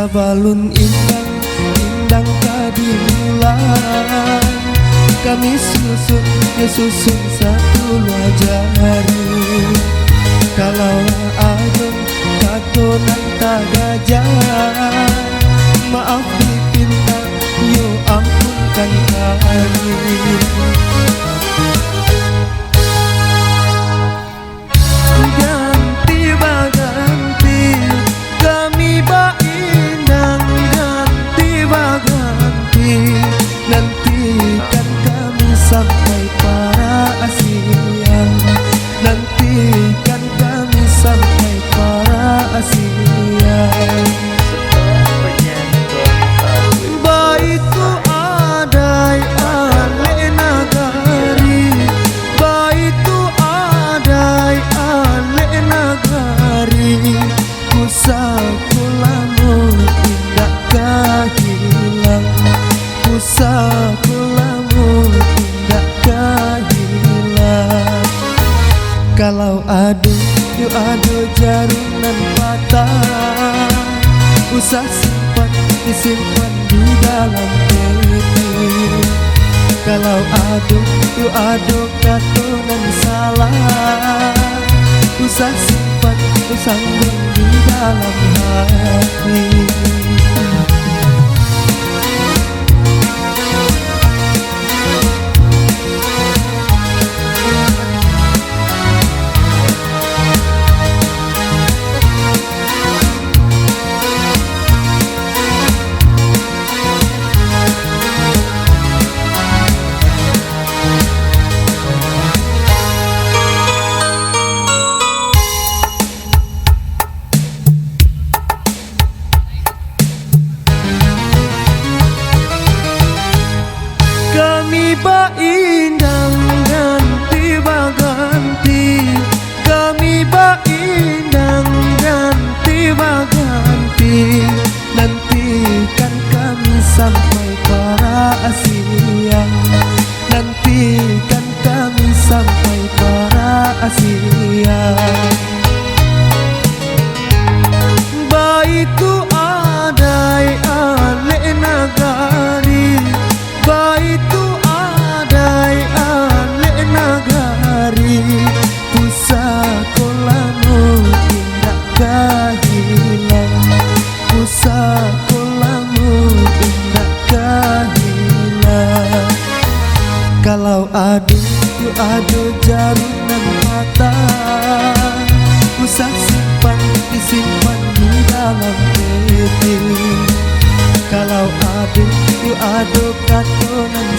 Sabalun indang kadimulan, kami susun satu jari. Kalau adem katonan tak gajah, maaf dipinta yo ampunkan kami. Ganti baganti kami baindang, ganti baganti nantikan kami sampai para asian, nantikan kami sampai para asian. Baitu adai ale nagari, baitu adai ale nagari, kusakulamu tidak kehilang, kusakulamu tidak kehilang. Kalau adu yuk adu jarunan patah, usah simpan disimpan di dalam hati. Kalau adu yuk adu katonan salah, usah simpan usanggung di dalam hati. Kami baindang ganti baganti, kami baindang ganti baganti, nantikan kami sampai para asian, nantikan kami sampai para asian. Baitu adai ale nagari, baitu adai ale nagari, pusakolamu tidak kehilang, pusakolamu tidak kehilang. Kalau adu yuk adu jarunan mata, usah simpan disimpan di dalam hati. Kalau adu yuk adu katonan